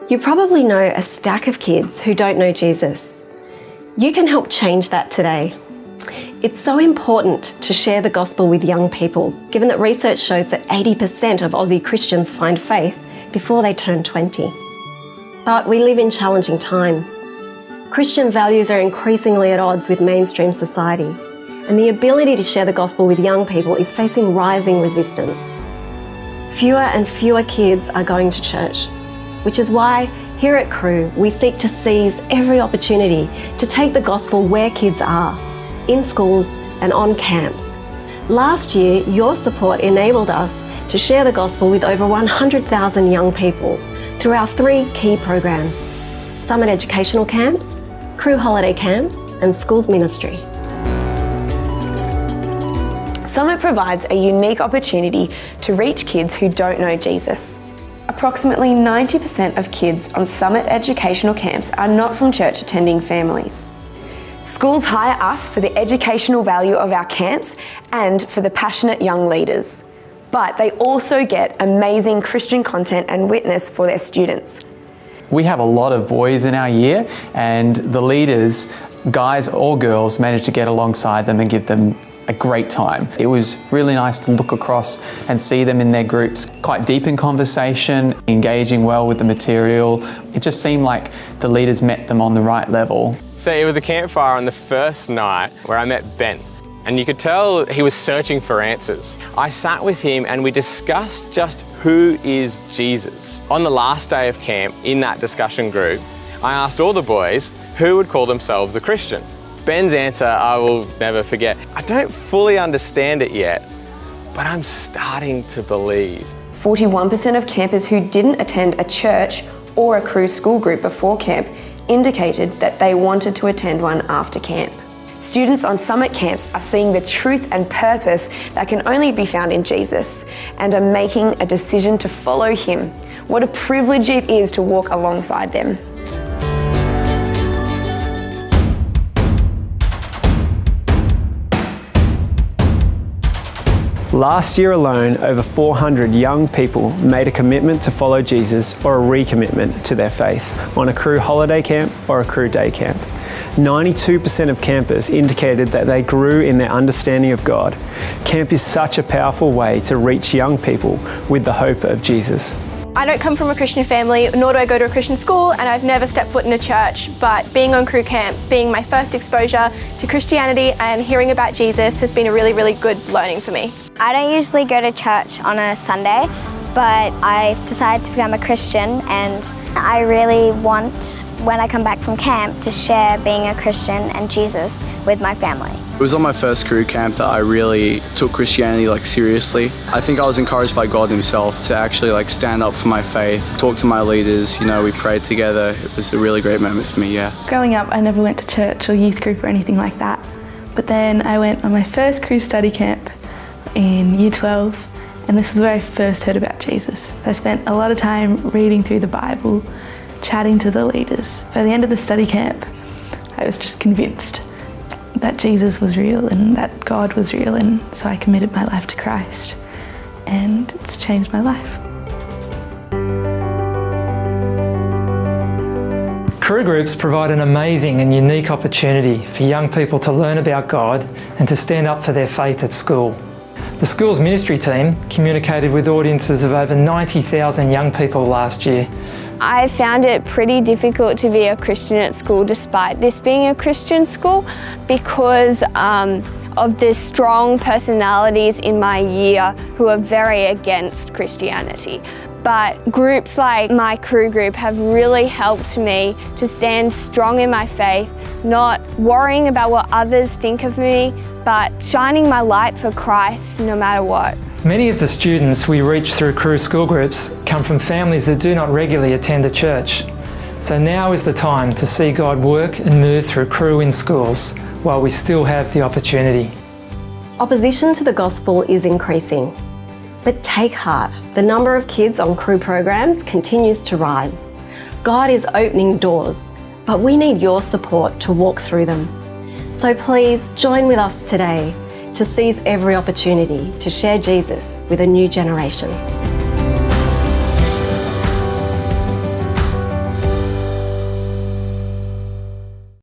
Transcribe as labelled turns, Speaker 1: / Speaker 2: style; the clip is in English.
Speaker 1: You probably know a stack of kids who don't know Jesus. You can help change that today. It's so important to share the gospel with young people, given that research shows that 80% of Aussie Christians find faith before they turn 20. But we live in challenging times. Christian values are increasingly at odds with mainstream society, and the ability to share the gospel with young people is facing rising resistance. Fewer and fewer kids are going to church, which is why here at Cru we seek to seize every opportunity to take the gospel where kids are, in schools and on camps. Last year, your support enabled us to share the gospel with over 100,000 young people through our 3 key programs: Summit Educational Camps, Cru Holiday Camps and Schools Ministry.
Speaker 2: Summit provides a unique opportunity to reach kids who don't know Jesus. Approximately 90% of kids on Summit educational camps are not from church attending families. Schools hire us for the educational value of our camps and for the passionate young leaders. But they also get amazing Christian content and witness for their students.
Speaker 3: We have a lot of boys in our year, and the leaders, guys or girls, manage to get alongside them and give them a great time. It was really nice to look across and see them in their groups, quite deep in conversation, engaging well with the material. It just seemed like the leaders met them on the right level.
Speaker 4: So it was a campfire on the first night where I met Ben, and you could tell he was searching for answers. I sat with him and we discussed just who is Jesus. On the last day of camp, in that discussion group, I asked all the boys who would call themselves a Christian. Ben's answer I will never forget. I don't fully understand it yet, but I'm starting to believe.
Speaker 2: 41% of campers who didn't attend a church or a Cru school group before camp indicated that they wanted to attend one after camp. Students on Summit camps are seeing the truth and purpose that can only be found in Jesus and are making a decision to follow him. What a privilege it is to walk alongside them.
Speaker 5: Last year alone, over 400 young people made a commitment to follow Jesus or a recommitment to their faith on a Cru holiday camp or a Cru day camp. 92% of campers indicated that they grew in their understanding of God. Camp is such a powerful way to reach young people with the hope of Jesus.
Speaker 6: I don't come from a Christian family, nor do I go to a Christian school, and I've never stepped foot in a church, but being on Cru camp, being my first exposure to Christianity and hearing about Jesus has been a really, really good learning for me.
Speaker 7: I don't usually go to church on a Sunday, but I've decided to become a Christian, and I really want, when I come back from camp, to share being a Christian and Jesus with my family.
Speaker 8: It was on my first Cru camp that I really took Christianity seriously. I think I was encouraged by God himself to actually stand up for my faith, talk to my leaders, we prayed together. It was a really great moment for me, yeah.
Speaker 9: Growing up, I never went to church or youth group or anything like that. But then I went on my first Cru study camp in year 12, and this is where I first heard about Jesus. I spent a lot of time reading through the Bible, chatting to the leaders. By the end of the study camp, I was just convinced that Jesus was real and that God was real, and so I committed my life to Christ, and it's changed my life.
Speaker 10: Cru groups provide an amazing and unique opportunity for young people to learn about God and to stand up for their faith at school. The school's ministry team communicated with audiences of over 90,000 young people last year.
Speaker 11: I found it pretty difficult to be a Christian at school despite this being a Christian school because of the strong personalities in my year who are very against Christianity. But groups like my Cru group have really helped me to stand strong in my faith, not worrying about what others think of me, but shining my light for Christ no matter what.
Speaker 10: Many of the students we reach through Cru school groups come from families that do not regularly attend a church. So now is the time to see God work and move through Cru in schools while we still have the opportunity.
Speaker 1: Opposition to the gospel is increasing. But take heart, the number of kids on Cru programs continues to rise. God is opening doors, but we need your support to walk through them. So please join with us today to seize every opportunity to share Jesus with a new generation.